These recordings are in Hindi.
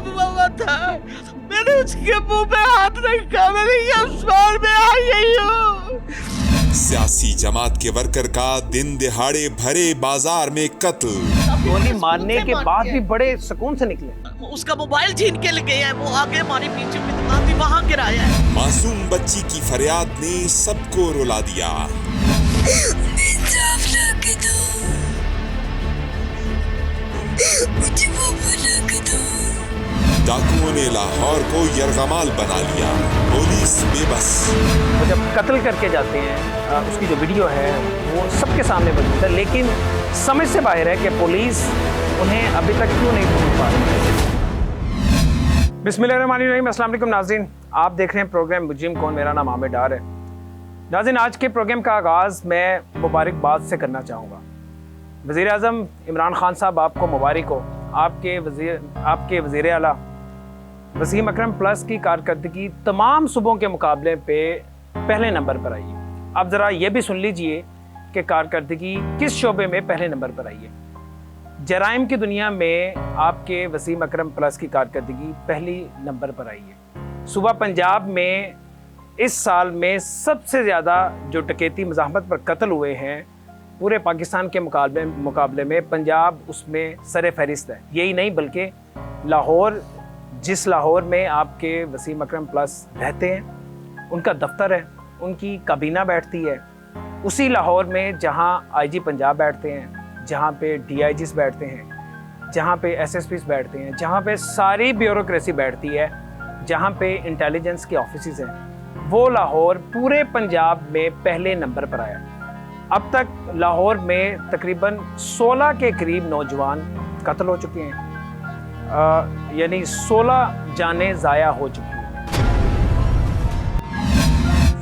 हुआ हुआ था। मैंने उसके मुंह पे हाथ रखा, मैंने ये उस्मान में आ गई हूँ। सियासी जमात के वर्कर का दिन दिहाड़े भरे बाजार में कत्ल। गोली मारने के बाद भी बड़े सुकून से निकले। उसका मोबाइल छीन के ले गए हैं, वो आगे हमारे पीछे में दुकान थी, वहां गिराया है। मासूम बच्ची की फरियाद ने सबको रुला दिया। डाकुओं ने लाहौर को यरगमाल बना लिया, पुलिस बेबस। वो जब कत्ल करके जाते हैं, उसकी जो वीडियो है वो सबके सामने मौजूद है, लेकिन समझ से बाहर है कि पुलिस उन्हें अभी तक क्यों नहीं ढूंढ पा रही। बिस्मिल्लाहिर्रहमानिर्रहीम, अस्सलाम वालेकुम नाज़रीन, आप देख रहे हैं प्रोग्राम मुजरिम कौन। मेरा नाम आमिर डार है। नाज़रीन, आज के प्रोग्राम का आगाज़ मैं मुबारकबाद से करना चाहूँगा। वज़ीर आज़म इमरान खान साहब, आपको मुबारक हो। आपके वज़ीर आला वसीम अकरम प्लस की कारकर्दगी तमाम सूबों के मुकाबले पे पहले नंबर पर आई है। अब ज़रा ये भी सुन लीजिए कि कारकर्दगी किस शोबे में पहले नंबर पर आई है। जराइम की दुनिया में आपके वसीम अकरम प्लस की कारकर्दगी पहली नंबर पर आई है। सूबा पंजाब में इस साल में सबसे ज़्यादा जो डकैती मज़ाहमत पर कत्ल हुए हैं पूरे पाकिस्तान के मुकाबले में पंजाब उसमें सर फहरिस्त है। यही नहीं बल्कि लाहौर, जिस लाहौर में आपके वसीम अकरम प्लस रहते हैं, उनका दफ्तर है, उनकी काबीना बैठती है, उसी लाहौर में जहां आईजी पंजाब बैठते हैं, जहां पे डीआईजीस बैठते हैं, जहां पे एसएसपीस बैठते हैं, जहां पे सारी ब्यूरोक्रेसी बैठती है, जहां पे इंटेलिजेंस के ऑफिसेज हैं, वो लाहौर पूरे पंजाब में पहले नंबर पर आया। अब तक लाहौर में तकरीबन 16 के करीब नौजवान कत्ल हो चुके हैं, यानी 16 जानें ज़ाया हो चुकी हैं।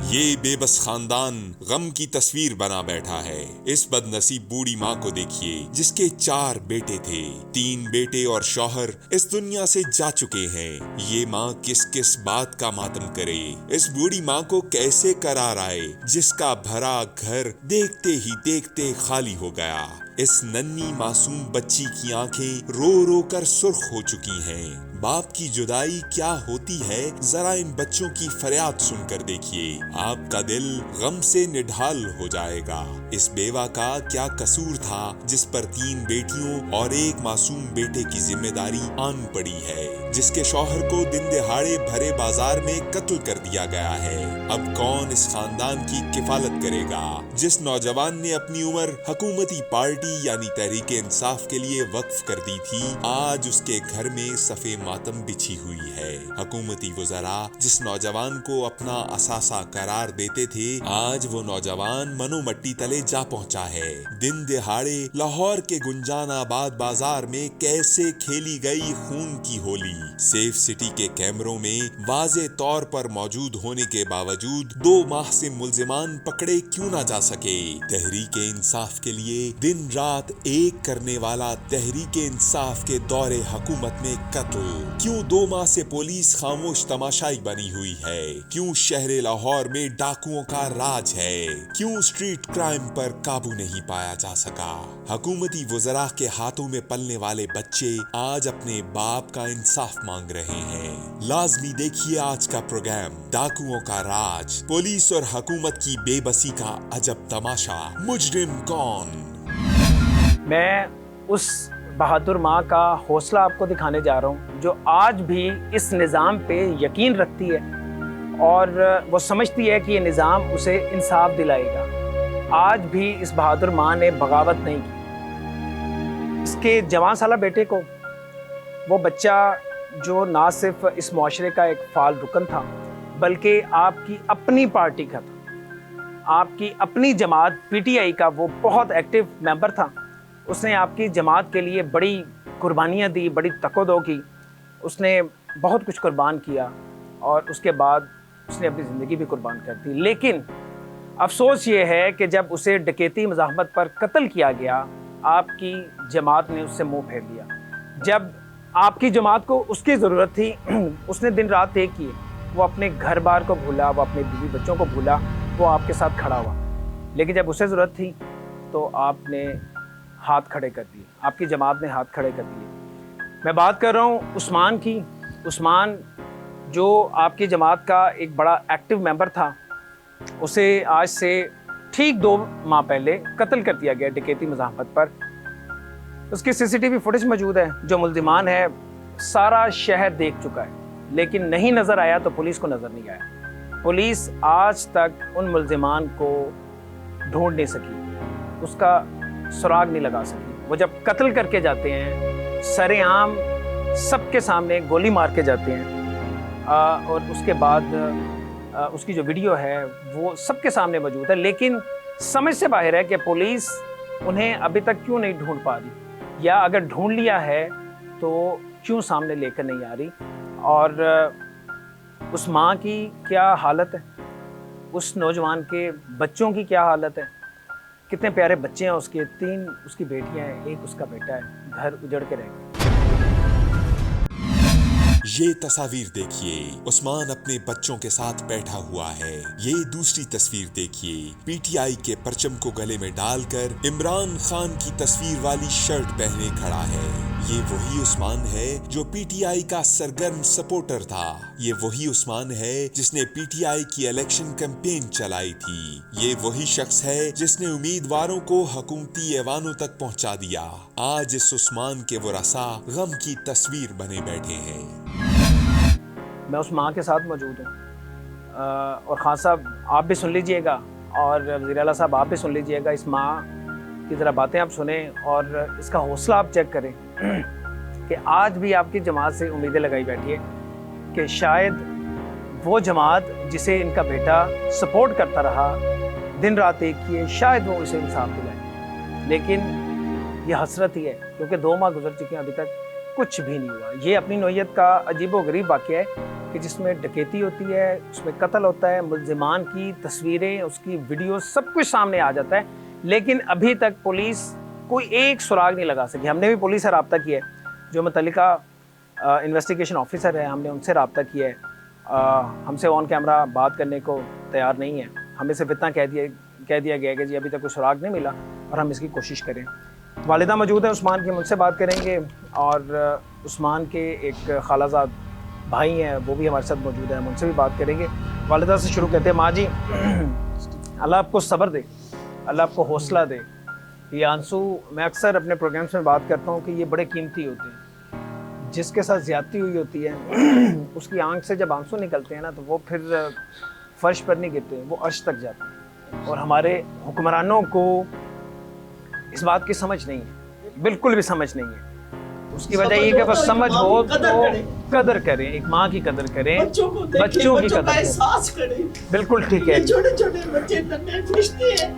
ये बेबस खानदान गम की तस्वीर बना बैठा है। इस बदनसीब बूढ़ी माँ को देखिए जिसके 4 बेटे थे। 3 बेटे और शौहर इस दुनिया से जा चुके हैं। ये माँ किस किस बात का मातम करे, इस बूढ़ी माँ को कैसे करार आए जिसका भरा घर देखते ही देखते खाली हो गया। इस नन्ही मासूम बच्ची की आंखें रो रो कर सुर्ख हो चुकी हैं। बाप की जुदाई क्या होती है, जरा इन बच्चों की फरियाद सुनकर देखिए, आपका दिल गम से निढाल हो जाएगा। इस बेवा का क्या कसूर था जिस पर 3 बेटियों और 1 मासूम बेटे की जिम्मेदारी आन पड़ी है, जिसके शौहर को दिन दिहाड़े भरे बाजार में कत्ल कर दिया गया है। अब कौन इस खानदान की किफालत करेगा? जिस नौजवान ने अपनी उम्र हुकूमती पार्टी यानी तहरीके इंसाफ के लिए वक्फ कर दी थी, आज उसके घर में सफे मातम बिछी हुई है। हुकूमती वज़रा जिस नौजवान को अपना असासा करार देते थे, आज वो नौजवान मनो मट्टी तले जा पहुंचा है। दिन दिहाड़े लाहौर के गुंजानाबाद बाजार में कैसे खेली गई खून की होली। सेफ सिटी के कैमरों में वाज़े तौर पर मौजूद होने के बावजूद 2 माह से मुल्जिमान पकड़े क्यों ना जा सके। तहरीके इंसाफ के लिए दिन रात एक करने वाला तहरीके इंसाफ के दौरे हुकूमत में कत्ल। क्यों 2 माह से पुलिस खामोश तमाशाई बनी हुई है? क्यों शहरे लाहौर में डाकुओं का राज है? क्यों स्ट्रीट क्राइम पर काबू नहीं पाया जा सका? हुकूमती वज़रा के हाथों में पलने वाले बच्चे आज अपने बाप का इंसाफ मांग रहे हैं। लाजमी देखिए आज का प्रोग्राम डाकुओं का राज, पुलिस और हुकूमत की बेबसी का अजब तमाशा, मुजरिम कौन। मैं उस बहादुर माँ का हौसला आपको दिखाने जा रहा हूँ जो आज भी इस निज़ाम पे यकीन रखती है और वो समझती है कि ये निज़ाम उसे इंसाफ दिलाएगा। आज भी इस बहादुर माँ ने बगावत नहीं की। इसके जवान साला बेटे को, वो बच्चा जो ना सिर्फ इस मुआशरे का एक फाल रुकन था बल्कि आपकी अपनी पार्टी का था, आपकी अपनी जमात पीटीआई का वो बहुत एक्टिव मेंबर था। उसने आपकी जमात के लिए बड़ी कुर्बानियाँ दी, बड़ी तकदो की, उसने बहुत कुछ कुर्बान किया और उसके बाद उसने अपनी ज़िंदगी भी कुर्बान कर दी। लेकिन अफसोस ये है कि जब उसे डकैती मज़ाहमत पर कत्ल किया गया, आपकी जमात ने उससे मुंह फेर लिया। जब आपकी जमात को उसकी ज़रूरत थी, उसने दिन रात एक किए, वो अपने घर बार को भूला, वो अपने बीवी बच्चों को भूला, वो आपके साथ खड़ा हुआ। लेकिन जब उसे ज़रूरत थी तो आपने हाथ खड़े कर दिए, आपकी जमात ने हाथ खड़े कर दिए। मैं बात कर रहा हूँ उस्मान की, उस्मान जो आपकी जमात का एक बड़ा एक्टिव मेंबर था, उसे आज से ठीक 2 माह पहले कत्ल कर दिया गया डकैती मज़ाहमत पर। उसकी सीसीटीवी फुटेज मौजूद है। जो मुल्जिमान है सारा शहर देख चुका है, लेकिन नहीं नज़र आया तो पुलिस को नज़र नहीं आया। पुलिस आज तक उन मुल्जिमान को ढूंढ नहीं सकी, उसका सुराग नहीं लगा सकी। वो जब कत्ल करके जाते हैं सरेआम सबके सामने गोली मार के जाते हैं, और उसके बाद उसकी जो वीडियो है वो सबके सामने मौजूद है, लेकिन समझ से बाहर है कि पुलिस उन्हें अभी तक क्यों नहीं ढूंढ पा रही, या अगर ढूंढ लिया है तो क्यों सामने लेकर नहीं आ रही। और उस माँ की क्या हालत है, उस नौजवान के बच्चों की क्या हालत है। कितने प्यारे बच्चे हैं उसके, 3 उसकी बेटियां हैं, 1 उसका बेटा है। घर उजड़ के रह गए। ये तस्वीर देखिए, उस्मान अपने बच्चों के साथ बैठा हुआ है। ये दूसरी तस्वीर देखिए, पीटीआई के परचम को गले में डालकर इमरान खान की तस्वीर वाली शर्ट पहने खड़ा है। ये वही उस्मान है जो पीटीआई का सरगर्म सपोर्टर था। ये वही उस्मान है जिसने पीटीआई की इलेक्शन कैंपेन चलाई थी। ये वही शख्स है जिसने उम्मीदवारों को हुकूमती ऐवानों तक पहुंचा दिया। आज इस उस्मान के वो रसा गम की तस्वीर बने बैठे हैं। मैं उस माँ के साथ मौजूद हूँ, और खान साहब आप भी सुन लीजिएगा, और वज़ीर आला साहब आप भी सुन लीजिएगा। इस माँ की ज़रा बातें आप सुने और इसका हौसला आप चेक करें कि आज भी आपकी जमात से उम्मीदें लगाई बैठी है कि शायद वो जमात जिसे इनका बेटा सपोर्ट करता रहा, दिन रात एक किए, शायद वो इसे इंसाफ दिलाए। लेकिन ये हसरत ही है, क्योंकि 2 माह गुजर चुके हैं, अभी तक कुछ भी नहीं हुआ। ये अपनी नौइयत का अजीबोगरीब वाक़या है कि जिसमें डकैती होती है, उसमें कत्ल होता है, मुल्जिमान की तस्वीरें, उसकी वीडियो, सब कुछ सामने आ जाता है, लेकिन अभी तक पुलिस कोई एक सुराग नहीं लगा सकी। हमने भी पुलिस से रब्ता किया है, जो मुतल्लिका इन्वेस्टिगेशन ऑफिसर है, हमने उनसे रब्ता किया है। हमसे ऑन कैमरा बात करने को तैयार नहीं है। हमें सिर्फ इतना कह दिया गया कि जी अभी तक कोई सुराग नहीं मिला और हम इसकी कोशिश करें। वालिदा मौजूद है उस्मान की, मुझसे बात करेंगे, और उस्मान के एक खालाजाद भाई हैं वो भी हमारे साथ मौजूद हैं, हम उनसे भी बात करेंगे। वालिदा से शुरू करते हैं। माँ जी, अल्लाह आपको सब्र दे, अल्लाह आपको हौसला दे। ये आंसू, मैं अक्सर अपने प्रोग्राम्स में बात करता हूँ कि ये बड़े कीमती होते हैं। जिसके साथ ज़्यादती हुई होती है उसकी आंख से जब आंसू निकलते हैं ना, तो वो फिर फर्श पर नहीं गिरते, वो अर्श तक जाते हैं। और हमारे हुक्मरानों को इस बात की समझ नहीं है, बिल्कुल भी समझ नहीं है। उसकी वजह ये कि बस समझ हो तो कदर करें, एक माँ की कदर करें, बच्चों की कदर करें। बिल्कुल ठीक है। छोटे-छोटे बच्चे नन्हे फरिश्ते हैं।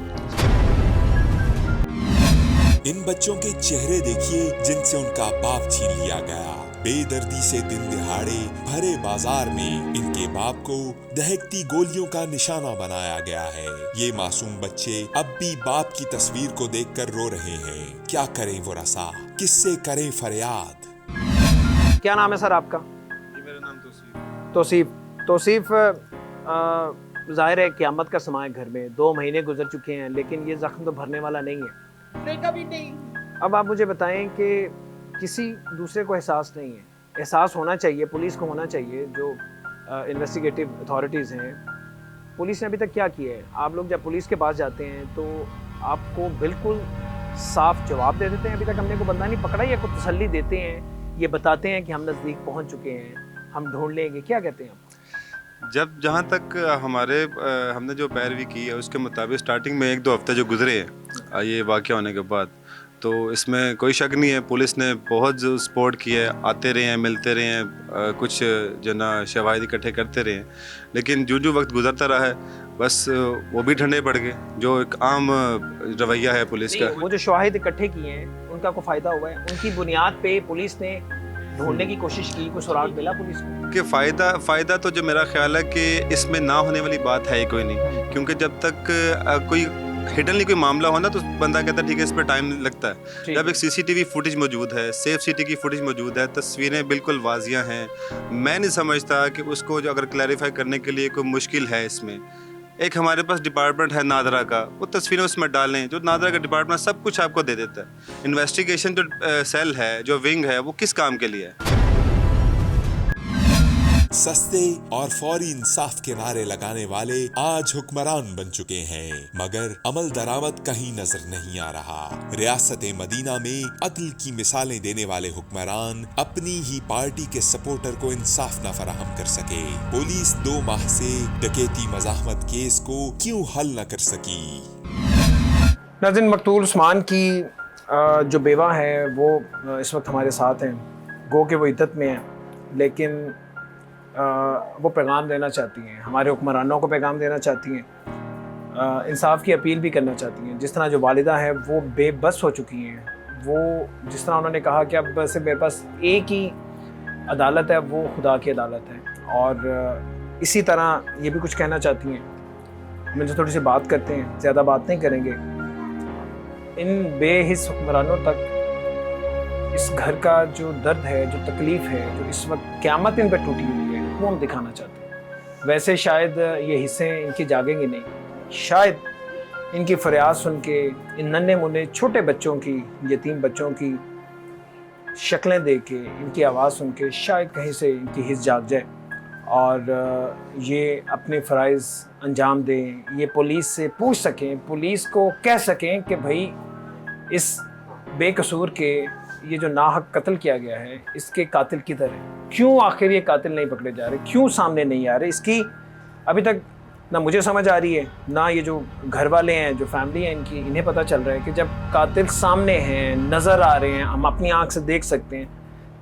इन बच्चों के चेहरे देखिए जिनसे उनका बाप छीन लिया गया। बेदर्दी से दिन दिहाड़े भरे बाजार में इनके बाप को दहकती गोलियों का निशाना बनाया गया है। ये मासूम बच्चे अब भी बाप की तस्वीर को देखकर रो रहे हैं। क्या करें वो रसा, किससे करें फरियाद। क्या नाम है सर आपका? जी मेरा नाम तौसीफ। जाहिर है क़यामत का समय घर में 2 महीने गुजर चुके हैं, लेकिन ये जख्म तो भरने वाला नहीं है। कभी नहीं। अब आप मुझे बताएं कि किसी दूसरे को एहसास नहीं है। एहसास होना चाहिए, पुलिस को होना चाहिए, जो इन्वेस्टिगेटिव अथॉरिटीज़ हैं। पुलिस ने अभी तक क्या किया है? आप लोग जब पुलिस के पास जाते हैं तो आपको बिल्कुल साफ जवाब दे देते हैं, अभी तक हमने को बंदा नहीं पकड़ा, या को तसल्ली देते हैं, ये बताते हैं कि हम नज़दीक पहुंच चुके हैं, हम ढूंढ लेंगे, क्या कहते हैं आप? जब जहाँ तक हमने जो पैरवी की है उसके मुताबिक स्टार्टिंग में 1-2 हफ्ते जो गुजरे हैं ये वाक़या होने के बाद, तो इसमें कोई शक नहीं है पुलिस ने बहुत जो सपोर्ट किया है, आते रहे हैं, मिलते रहे हैं, कुछ जो ना शवाहिद इकट्ठे करते रहे हैं। लेकिन जो वक्त गुजरता रहा है बस वो भी ठंडे पड़ गए, जो एक आम रवैया है पुलिस का। वो जो शवाहिद इकट्ठे किए हैं उनका कोई फ़ायदा हुआ है? उनकी बुनियाद पे पुलिस ने ढूंढने की कोशिश की, कोई सुराग मिला पुलिस को? कि फ़ायदा तो जो मेरा ख्याल है कि इसमें ना होने वाली बात है ही कोई नहीं, क्योंकि जब तक कोई हिडनली कोई मामला हो ना तो बंदा कहता है ठीक है इस पर टाइम लगता है। जब एक सीसीटीवी फुटेज मौजूद है, सेफ सिटी की फुटेज मौजूद है, तस्वीरें बिल्कुल वाजिया हैं, मैं नहीं समझता कि उसको जो अगर क्लैरिफाई करने के लिए कोई मुश्किल है इसमें। एक हमारे पास डिपार्टमेंट है नादरा का, वो तस्वीरें उसमें डालें, जो नादरा का डिपार्टमेंट सब कुछ आपको दे देता है। इन्वेस्टिगेशन जो सेल है, जो विंग है, वो किस काम के लिए है? सस्ते और फौरी इंसाफ के नारे लगाने वाले आज हुक्मरान बन चुके हैं, मगर अमल दरामद कहीं नजर नहीं आ रहा। रियासत मदीना में अदल की मिसालें देने वाले हुक्मरान अपनी ही पार्टी के सपोर्टर को इंसाफ न फराहम कर सके। पुलिस 2 माह से डकैती मज़ाहमत केस को क्यों हल न कर सकी। नाज़रीन, मकतूल उस्मान की जो बेवा है वो इस वक्त हमारे साथ हैं। गो के वो इद्दत में है, लेकिन वो पैगाम देना चाहती हैं, हमारे हुक्मरानों को पैगाम देना चाहती हैं, इंसाफ की अपील भी करना चाहती हैं। जिस तरह जो वालिदा है वो बेबस हो चुकी हैं, वो जिस तरह उन्होंने कहा कि अब सिर्फ मेरे पास एक ही अदालत है, वो खुदा की अदालत है, और इसी तरह ये भी कुछ कहना चाहती हैं। हम इनसे थोड़ी सी बात करते हैं, ज़्यादा बात नहीं करेंगे। इन बेहिस हुक्मरानों तक इस घर का जो दर्द है, जो तकलीफ़ है, जो इस वक्त क़यामत इन पर टूटी हुई है, वो हम दिखाना चाहते हैं। वैसे शायद ये हिस्से इनके जागेंगे नहीं, शायद इनकी फरियाद सुन के इन नन्हे मुन्ने छोटे बच्चों की, यतीम बच्चों की शक्लें देख के, इनकी आवाज़ सुन के शायद कहीं से इनकी हिस्स जाग जाए और ये अपने फ़राइज़ अंजाम दें। ये पुलिस से पूछ सकें, पुलिस को कह सकें कि भाई इस बेकसूर के ये जो नाहक कत्ल किया गया है, इसके कातिल किधर है, क्यों आखिर ये कातिल नहीं पकड़े जा रहे, क्यों सामने नहीं आ रहे। इसकी अभी तक ना मुझे समझ आ रही है, ना ये जो घर वाले हैं, जो फैमिली है इनकी, इन्हें पता चल रहा है कि जब कातिल सामने हैं, नज़र आ रहे हैं, हम अपनी आंख से देख सकते हैं,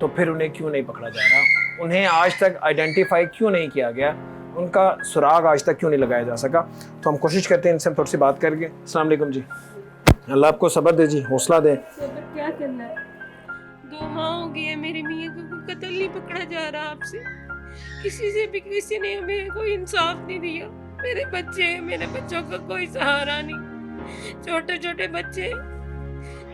तो फिर उन्हें क्यों नहीं पकड़ा जा रहा, उन्हें आज तक आइडेंटिफाई क्यों नहीं किया गया, उनका सुराग आज तक क्यों नहीं लगाया जा सका। तो हम कोशिश करते हैं इनसे थोड़ी सी बात करके। अस्सलाम वालेकुम जी, अल्लाह आपको सब्र दे जी, हौसला दे। क्या करना है? 2 माह हो गई है मेरे मियाँ को कत्ल नहीं पकड़ा जा रहा आपसे, किसी से भी किसी ने हमें कोई इंसाफ नहीं दिया। मेरे बच्चे, मेरे बच्चों का कोई सहारा नहीं, छोटे छोटे बच्चे,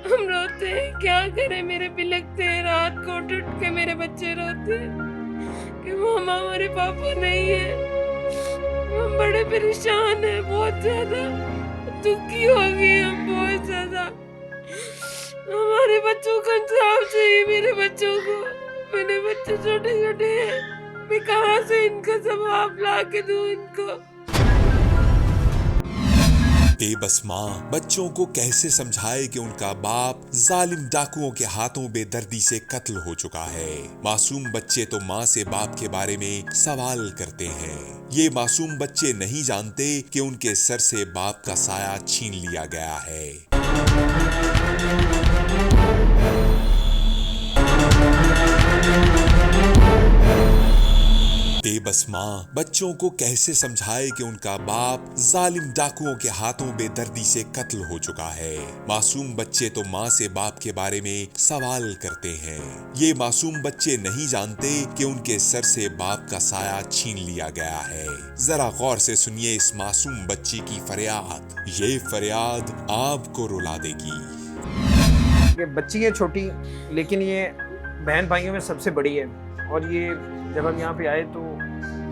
हम रोते हैं, क्या करें। मेरे बिलखते हैं, रात को उठ के मेरे बच्चे रोते हैं कि मामा हमारे पापा नहीं है। हम बड़े परेशान हैं, बहुत ज्यादा दुखी हो गए हम, बहुत ज्यादा। हमारे बच्चों को इंसाफ चाहिए, मेरे बच्चों को। मेरे बच्चे छोटे छोटे हैं, मैं कहाँ से इनका जवाब ला के दूँ इनको। बेबस माँ बच्चों को कैसे समझाए कि उनका बाप जालिम डाकुओं के हाथों बेदर्दी से कत्ल हो चुका है। मासूम बच्चे तो माँ से बाप के बारे में सवाल करते हैं। ये मासूम बच्चे नहीं जानते कि उनके सर से बाप का साया छीन लिया गया है। बेबस माँ बच्चों को कैसे समझाए कि उनका बाप जालिम डाकुओं के हाथों बेदर्दी से कत्ल हो चुका है। मासूम बच्चे तो माँ से बाप के बारे में सवाल करते हैं। ये मासूम बच्चे नहीं जानते कि उनके सर से बाप का साया छीन लिया गया है। जरा गौर से सुनिए इस मासूम बच्ची की फरियाद। ये फरियाद आपको रुला देगी। बच्ची है छोटी, लेकिन ये बहन भाइयों में सबसे बड़ी है, और ये जब हम यहाँ पे आए तो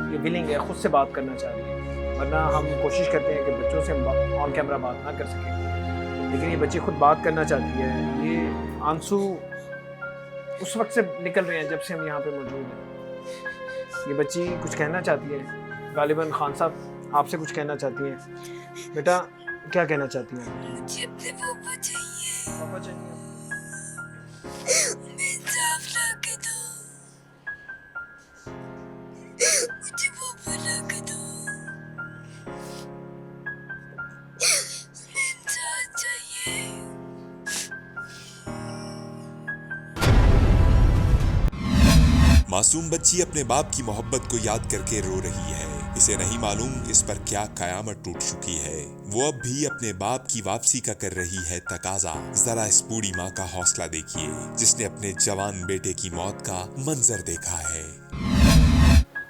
ये विलिंग है, खुद से बात करना चाह रही है। वरना हम कोशिश करते हैं कि बच्चों से हम ऑन कैमरा बात ना कर सकें, लेकिन ये बच्ची खुद बात करना चाहती है। ये आंसू उस वक्त से निकल रहे हैं जब से हम यहाँ पे मौजूद हैं। ये बच्ची कुछ कहना चाहती है। गालिबन खान साहब आपसे कुछ कहना चाहती हैं। बेटा क्या कहना चाहती हैं? मुझे अपने पापा चाहिए। पापा चाहिए। मैं इंसाफ ला के दो, मुझे पापा ला के दो, मुझे इंसाफ चाहिए। मासूम बच्ची अपने बाप की मोहब्बत को याद करके रो रही है। इसे नहीं मालूम इस पर क्या कयामत टूट चुकी है। वो अब भी अपने बाप की वापसी का कर रही है तकाजा। जरा इस बूढ़ी माँ का हौसला देखिए, जिसने अपने जवान बेटे की मौत का मंजर देखा है।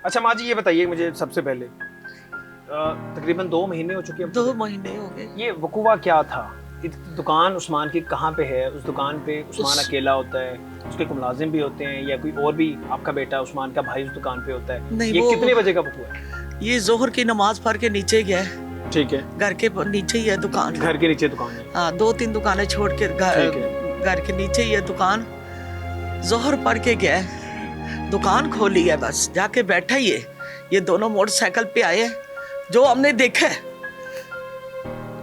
अच्छा माँ जी, ये बताइए मुझे सबसे पहले, तकरीबन 2 महीने हो चुके हैं। 2 महीने हो गए। ये वकूवा क्या था? दुकान उस्मान की कहाँ पे है? उस दुकान पे उस्मान अकेला होता है, उसके कोई मुलाजिम भी होते हैं, या कोई और भी आपका बेटा उस्मान का भाई उस दुकान पे होता है? नहीं, ये कितने बजे का वकूवा है? ये जोहर की नमाज पढ़ के नीचे गया है। ठीक है। घर के नीचे ही है दुकान। घर के नीचे दुकान है। हाँ, 2-3 दुकानें छोड़ के घर के नीचे ही है दुकान। जोहर पढ़ के गया है, दुकान खोली है, बस जाके बैठा ही है। ये दोनों मोटरसाइकिल पे आए हैं, जो हमने देखा है,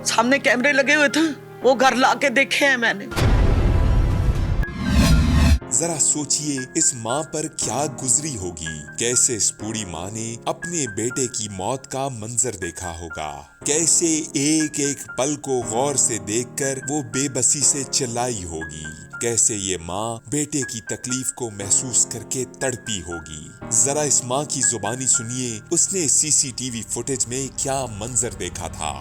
सामने कैमरे लगे हुए थे, वो घर लाके देखे हैं मैंने। जरा सोचिए इस माँ पर क्या गुजरी होगी, कैसे इस बूढ़ी माँ ने अपने बेटे की मौत का मंजर देखा होगा, कैसे एक एक पल को गौर से देखकर वो बेबसी से चिल्लाई होगी, कैसे ये माँ बेटे की तकलीफ को महसूस करके तड़पी होगी। जरा इस माँ की जुबानी सुनिए, उसने सीसीटीवी फुटेज में क्या मंजर देखा था।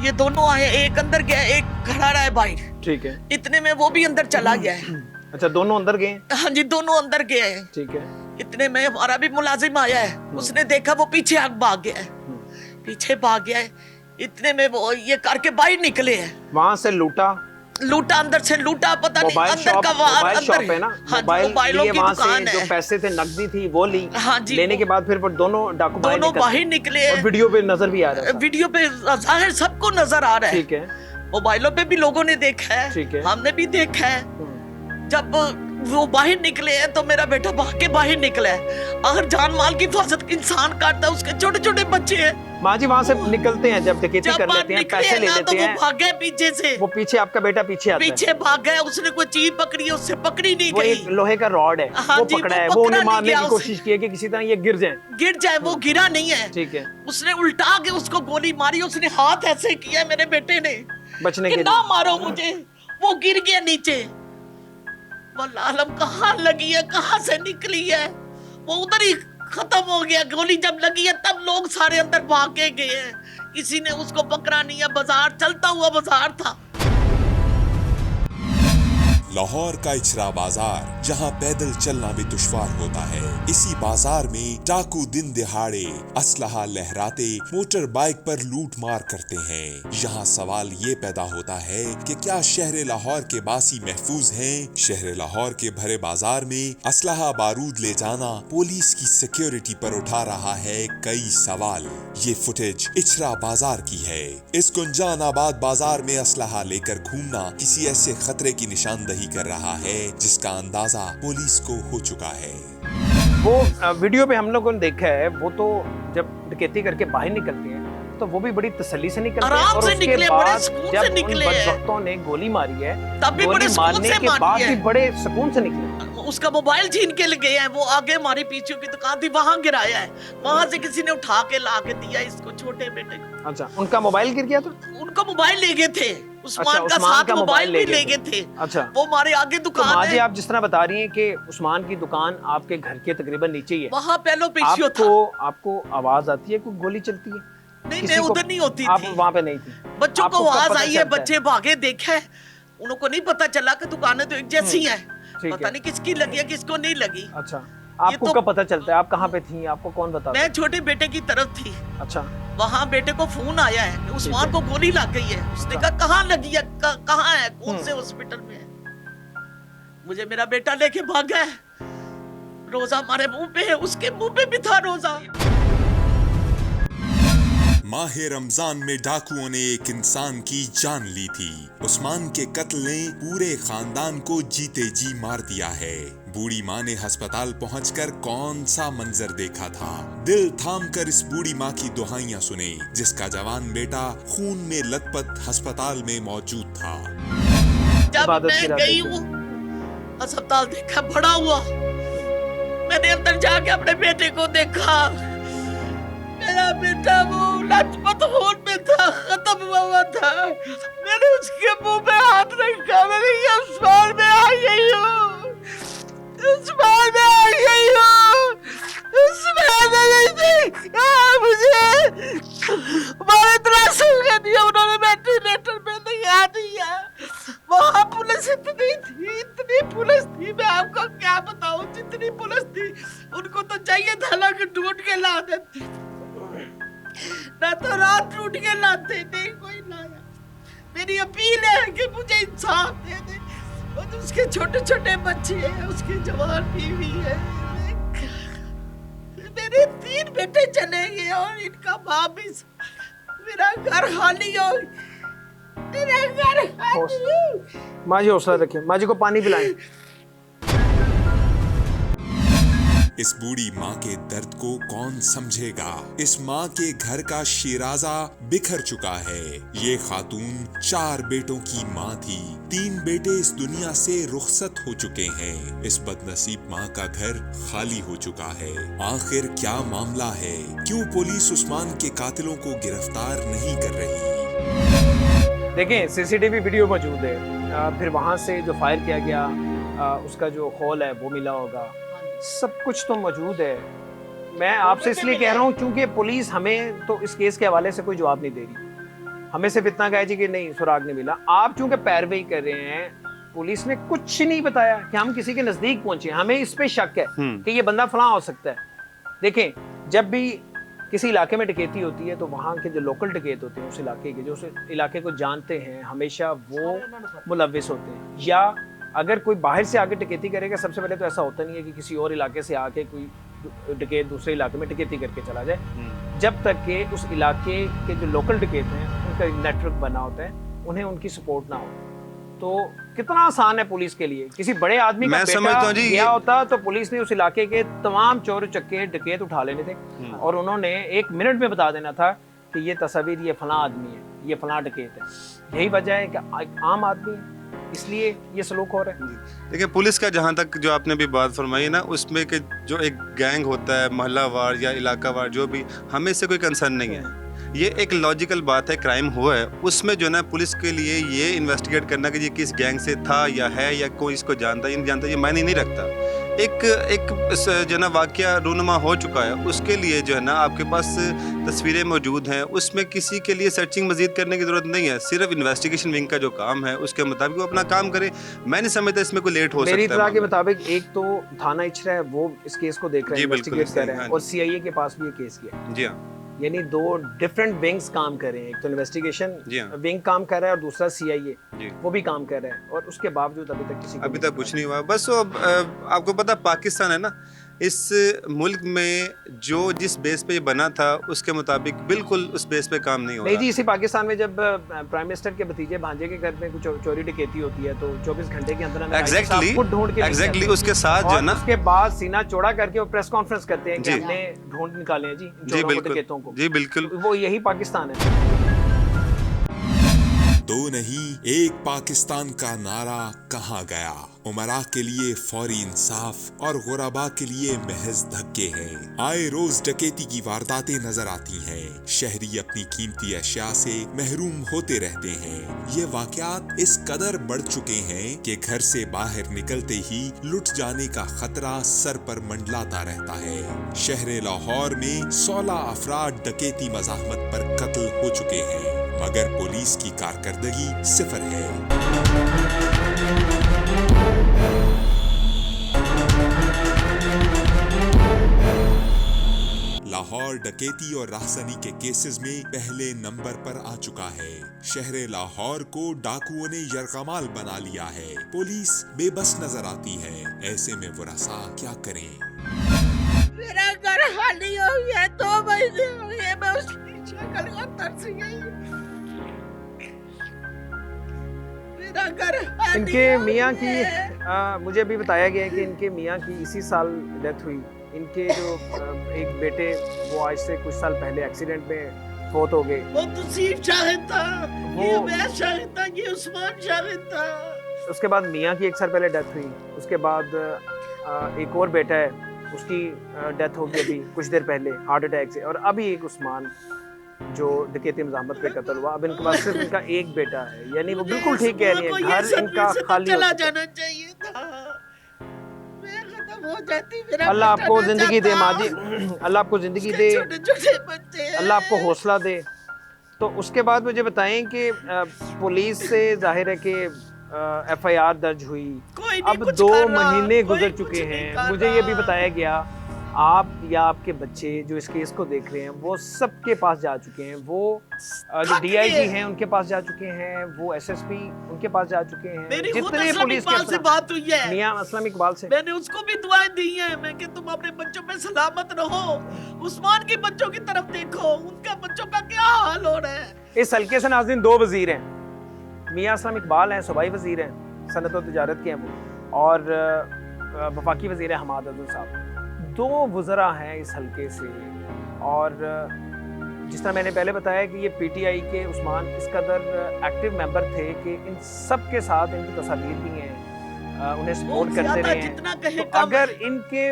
ये दोनों आए, एक अंदर गया, एक खड़ा रहा है बाहर। ठीक है। इतने में वो भी अंदर चला गया है। अच्छा, दोनों अंदर गए? हाँ जी, दोनों अंदर गए हैं। ठीक है। इतने में हमारा भी मुलाजिम आया है, उसने देखा, वो पीछे आग भाग गया है, पीछे भाग गया है। इतने में वो ये करके बाहर निकले हैं। वहां से लूटा अंदर से लूटा, पता नहीं अंदर का मोबाइल शॉप है ना, मोबाइलों की वहां दुकान से है। जो पैसे थे, नकदी थी, वो ली। हाँ जी, लेने के बाद फिर दोनों डाकू दोनों बाहर निकले हैं। और वीडियो पे नजर भी आ रहा है, वीडियो पे जाहिर सबको नजर आ रहा है। ठीक है। मोबाइलों पे भी लोगों ने देखा है, ठीक है। हमने भी देखा है। जब वो बाहर निकले हैं तो मेरा बेटा भाग के बाहर निकला है। अगर जान माल की हिफाजत इंसान करता है, उसके छोटे छोटे बच्चे हैं। माँ जी वहाँ से निकलते हैं, जब डकैती कर लेते हैं, पैसे ले लेते हैं, वो भाग गए पीछे से। वो पीछे आपका बेटा पीछे आता है, पीछे भाग गया, उसने कोई चीज पकड़ी है, उससे पकड़ी नहीं वो गई। एक लोहे का रॉड है, हाँ वो जी, पकड़ा वो है, वो पकड़ा उन्हें नहीं मारने गया की कोशिश की है कि किसी तरह ये गिर जाए, वो गिरा नहीं है। ठीक है। उसने उल्टा के उसको गोली मारी, उसने हाथ ऐसे किया मेरे बेटे ने बचने कि के ना मारो मुझे। वो गिर गया नीचे। वो लालम कहाँ लगी है, कहाँ से निकली है, वो उधर ही खत्म हो गया। गोली जब लगी है तब लोग सारे अंदर भाग के गए हैं, किसी ने उसको पकड़ा नहीं है। बाजार चलता हुआ बाजार था। लाहौर का इचरा बाजार, जहां पैदल चलना भी दुश्वार होता है। इसी बाजार में डाकू दिन दिहाड़े असलहा लहराते मोटर बाइक पर लूट मार करते हैं। यहाँ सवाल ये पैदा होता है कि क्या शहर लाहौर के बासी महफूज हैं? शहर लाहौर के भरे बाजार में असलहा बारूद ले जाना पुलिस की सिक्योरिटी पर उठा रहा है कई सवाल। ये फुटेज इचरा बाजार की है। इस गुंजान आबाद बाजार में असलहा लेकर घूमना किसी ऐसे खतरे की निशानदही कर रहा है जिसका अंदाजा पुलिस को हो चुका है। वो वीडियो पे हम लोगों ने देखा है, वो तो जब डकैती करके बाहर निकलते हैं तो वो भी बड़ी तसल्ली से निकलते हैं, और उसके बाद जब उन बदबख्तों ने गोली मारी है, तब भी गोली मारने के बाद भी बड़े सुकून से निकले। उसका मोबाइल छीन के ले गए हैं। वो आगे हमारी पीछे की दुकान थी, वहां गिराया है, वहां से किसी ने उठा के ला के दिया इसको, छोटे बेटे को। अच्छा, उनका मोबाइल गिर गया था? उनका मोबाइल ले गए थे, उस्मान अच्छा, का साथ मोबाइल भी ले गए थे। अच्छा, वो हमारे आगे दुकान तो है। आप जिस तरह बता रही हैं कि उस्मान की दुकान आपके घर के तकरीबन नीचे ही है, वहाँ पहले पीछे था। आपको आवाज आती है कोई गोली चलती है? नहीं, उधर नहीं होती आप थी, वहाँ पे नहीं थी। बच्चों को आवाज आई है, बच्चे भागे, देखा है, उनको नहीं पता चला कि दुकानें तो एक जैसी हैं, पता नहीं किसकी लगी है किसको नहीं लगी। अच्छा, आपको कब पता चलता है? आप कहाँ पे थी? आपको कौन बताता? मैं छोटे बेटे की तरफ थी। अच्छा, वहाँ बेटे को फोन आया है कि उस्मान को गोली लग गई है। उसने कहा कहाँ लगी है, कहाँ है, कौन से हॉस्पिटल में है? मुझे मेरा बेटा लेके भागा है। रोजा हमारे मुंह पे है, उसके मुंह पे भी था रोजा। माह रमजान में डाकुओं ने एक इंसान की जान ली थी। उस्मान के कत्ल ने पूरे खानदान को जीते जी मार दिया है। बूढ़ी माँ ने अस्पताल पहुंचकर कौन सा मंजर देखा था। दिल थाम कर इस बूढ़ी माँ की दुहाइयां सुने, जिसका जवान बेटा खून में लथपथ अस्पताल में मौजूद था। जब मैं गई हूँ अस्पताल, देखा बड़ा हुआ, मैंने अंदर जाके अपने बेटे को देखा। मेरा बेटा वो लथपथ होने में था, खत्म हुआ था। मैंने उसके मुंह पे हाथ रखा, मैंने कहा उस्मान में आ गई हूँ, उस्मान में आ गई हूँ, उस्मान में गई थी। मुझे हमारे तलाश कर दिया उन्होंने, वेंटिलेटर पे लगा दिया। वहाँ पुलिस इतनी पुलिस थी, मैं आपको क्या बताऊँ, जितनी पुलिस थी उनको तो चाहिए था ना कि ढूंढ के ला देते, ना तो रात ढूंढ के लाते, नहीं कोई लाया। मेरी अपील है कि मुझे इंसाफ दे दे। और उसके छोटे छोटे बच्चे हैं, उसकी जवान बीवी है, मेरे 3 बेटे चले गए और इनका बाप भी। मेरा घर खाली हो, मेरा घर खाली। माँ जी हौसला रखिए, माँ जी को पानी पिलाएं। इस बूढ़ी माँ के दर्द को कौन समझेगा। इस माँ के घर का शिराजा बिखर चुका है। ये खातून 4 बेटों की माँ थी। 3 बेटे इस दुनिया से रुखसत हो चुके हैं। इस बदनसीब माँ का घर खाली हो चुका है। आखिर क्या मामला है? क्यों पुलिस उस्मान के कातिलों को गिरफ्तार नहीं कर रही? देखें, सीसीटीवी वीडियो मौजूद है। फिर वहाँ से जो फायर किया गया उसका जो होल है वो मिला होगा। सब कुछ तो मौजूद है। मैं आपसे इसलिए कह रहा हूँ क्योंकि पुलिस हमें तो इस केस के हवाले से कोई जवाब नहीं दे रही। हमें सिर्फ इतना कहा जी कि नहीं, सुराग नहीं मिला। आप चूंकि पैरवी कर रहे हैं, पुलिस ने कुछ नहीं बताया कि हम किसी के नजदीक पहुंचे। हमें इस पे शक है कि ये बंदा फलां हो सकता है। देखें, जब भी किसी इलाके में डकैती होती है तो वहाँ के जो लोकल डकैत होते हैं, उस इलाके के, जो उस इलाके को जानते हैं, हमेशा वो मुलविस होते हैं। या अगर कोई बाहर से आके डकैती करेगा, सबसे पहले तो ऐसा होता नहीं है कि किसी और इलाके से आके कोई डकैत दूसरे इलाके में डकैती करके चला जाए, जब तक कि उस इलाके के जो लोकल डकैत हैं उनका नेटवर्क बना होता है, उन्हें उनकी सपोर्ट ना हो। तो कितना आसान है पुलिस के लिए। किसी बड़े आदमी का बेटा गया होता तो पुलिस ने उस इलाके के तमाम चोर चक्के डकैत उठा लेने थे और उन्होंने 1 मिनट में बता देना था कि ये तस्वीर, ये फलां आदमी है, ये फलां डकैत है। यही वजह है कि आम आदमी है, इसलिए ये सलूक हो रहा है। देखिए, पुलिस का जहाँ तक जो आपने भी बात फरमाई ना, उसमें कि जो एक गैंग होता है, महल्ला वार या इलाका वार, जो भी, हमें इससे कोई कंसर्न नहीं है। ये एक लॉजिकल बात है, क्राइम हुआ है, उसमें जो ना पुलिस के लिए ये इन्वेस्टिगेट करना कि ये किस गैंग से था या है या कोई इसको जानता या नहीं जानता, ये मायने नहीं रखता। एक जो ना वाकया रूनुमा हो चुका है, उसके लिए जो है ना आपके पास तस्वीरें मौजूद हैं, उसमें किसी के लिए सर्चिंग मजीद करने की ज़रूरत नहीं है। सिर्फ इन्वेस्टिगेशन विंग का जो काम है उसके मुताबिक वो अपना काम करे। मैं नहीं समझता इसमें कोई लेट हो सकता है। मेरी इत्तला के मुताबिक एक तो थाना इचरा है, वो इस केस को देख रहे हैं, इन्वेस्टिगेट कर रहे हैं, और सीआईए के पास भी ये केस किया। जी हाँ, यानी 2 डिफरेंट विंग्स काम कर रहे हैं। एक तो इन्वेस्टिगेशन विंग काम कर रहा है और दूसरा सीआईए वो भी काम कर रहा है, और उसके बावजूद अभी तक कुछ नहीं हुआ। बस वो आपको पता, पाकिस्तान है ना, इस मुल्क में जो जिस बेस पे ये बना था उसके मुताबिक बिल्कुल उस बेस पे काम नहीं हो रहा। नहीं जी, इसी पाकिस्तान में जब प्राइम मिनिस्टर के भतीजे भांजे के घर में कुछ चोरी डकैती होती है तो 24 घंटे के अंदर एग्जैक्टली उसके साथ जो ना, उसके बाद सीना चौड़ा करके वो प्रेस कॉन्फ्रेंस करते हैं कि हमने ढूंढ निकाले हैं जी डकैतों को। जी बिल्कुल, वो यही पाकिस्तान है। 2 नहीं, एक पाकिस्तान का नारा कहाँ गया? उमरा के लिए फौरी इंसाफ और गुराबा के लिए महज धक्के हैं। आए रोज डकैती की वारदातें नजर आती हैं। शहरी अपनी कीमती अशिया से महरूम होते रहते हैं। ये वाकयात इस कदर बढ़ चुके हैं कि घर से बाहर निकलते ही लुट जाने का खतरा सर पर मंडलाता रहता है। शहर लाहौर में 16 अफराद डकैती मज़ाहमत पर कत्ल हो चुके हैं, मगर पुलिस की कारकर्दगी सिफर है। लाहौर डकैती और राहसनी के केसेस में पहले नंबर पर आ चुका है। शहर लाहौर को डाकुओं ने यरगमाल बना लिया है। पुलिस बेबस नजर आती है। ऐसे में वो रसा क्या करें? मेरा घर खाली हो गया, 2 महीने हो गए, मैं उसकी शक्ल को तरस गई। मेरा घर खाली इनके हो मियाँ गया। की मुझे भी बताया गया है कि इनके मियाँ की इसी साल डेथ हुई। इनके जो एक बेटे, वो आज से कुछ साल पहले एक्सीडेंट में फौत हो गए। वो तो सिर्फ शाहिद था, ये मैं शाहिद था, ये उस्मान शाहिद था। उसके बाद मियाँ की 1 साल पहले डेथ हुई। उसके बाद एक और बेटा है, उसकी डेथ हो गई अभी कुछ देर पहले हार्ट अटैक से। और अभी एक उस्मान जो डकैती मज़ाहमत पे कत्ल हुआ। अब इनके पास सिर्फ इनका एक बेटा है। यानी वो बिल्कुल ठीक कह रही है, घर इनका खाली चला जाना चाहिए था। हो जाती, अल्लाह आपको जिंदगी दे माजी, अल्लाह आपको जिंदगी दे, छोटे बच्चे, अल्लाह आपको हौसला दे। तो उसके बाद मुझे बताएं कि पुलिस से जाहिर है कि FIR दर्ज हुई। अब 2 महीने गुजर चुके हैं। मुझे ये भी बताया गया आप या आपके बच्चे जो इस केस को देख रहे हैं वो सबके पास जा चुके हैं। वो जो DIG हैं उनके पास जा चुके हैं, वो SSP उनके पास जा चुके हैं, जितने पुलिस के बात हुई है मियां असलम इकबाल से, मैंने उसको भी दुआएं दी हैं। मैं कि तुम अपने बच्चों पे सलामत रहो, उस्मान के बच्चों की तरफ देखो, उनका बच्चों का क्या हाल हो रहा है। इस हल्के से नाज़रीन 2 वजीर हैं, मियां असलम इकबाल हैं, सूबाई वजीर हैं, सनत और तिजारत के हैं वो, और वफाकी वजीर है हमाद अब्दुल साहब। 2 वज़रा हैं इस हलके से, और जिस तरह मैंने पहले बताया कि ये पीटीआई के उस्मान इस कदर एक्टिव मेंबर थे कि इन सब के साथ इनकी तस्वीर भी हैं, उन्हें सपोर्ट करते रहे हैं। जितना कहे तो कम अगर है। इनके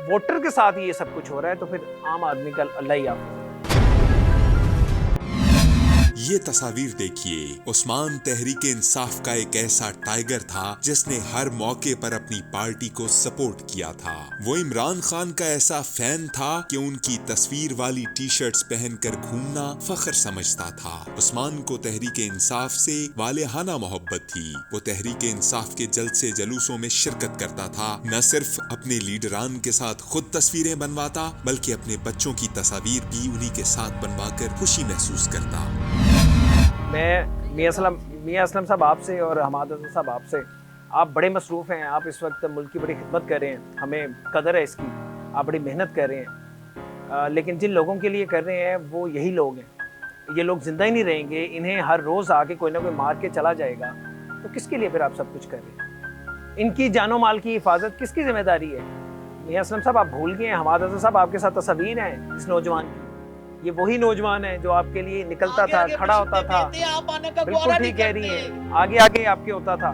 वोटर के साथ ये सब कुछ हो रहा है तो फिर आम आदमी का अल्लाह ही हाफ़िज़। ये तस्वीर देखिए, उस्मान तहरीक इंसाफ का एक ऐसा टाइगर था जिसने हर मौके पर अपनी पार्टी को सपोर्ट किया था। वो इमरान खान का ऐसा फैन था कि उनकी तस्वीर वाली टी शर्ट्स पहनकर घूमना फख्र समझता था। उस्मान को तहरीक इंसाफ से वालेहाना मोहब्बत थी। वो तहरीक इंसाफ के जलसे जुलूसों में शिरकत करता था। न सिर्फ अपने लीडरान के साथ खुद तस्वीरें बनवाता, बल्कि अपने बच्चों की तस्वीर भी उन्हीं के साथ बनवाकर खुशी महसूस करता। मैं मियां असलम साहब आपसे और हमाद अज़हर साहब आपसे, आप बड़े मसरूफ़ हैं, आप इस वक्त मुल्क की बड़ी खिदमत कर रहे हैं, हमें कदर है इसकी, आप बड़ी मेहनत कर रहे हैं, लेकिन जिन लोगों के लिए कर रहे हैं वो यही लोग हैं। ये लोग ज़िंदा ही नहीं रहेंगे, इन्हें हर रोज़ आके कोई ना कोई मार के चला जाएगा, तो किसके लिए फिर आप सब कुछ कर रहे हैं? इनकी जानो माल की हिफाजत किसकी जिम्मेदारी है? मियां असलम साहब आप भूल गए हैं, हमाद अज़हर साहब आपके साथ तस्वीर हैं इस नौजवान की। ये वही नौजवान है जो आपके लिए निकलता था, खड़ा होता था। बिल्कुल ठीक कह रही हैं, आगे आगे आपके होता था।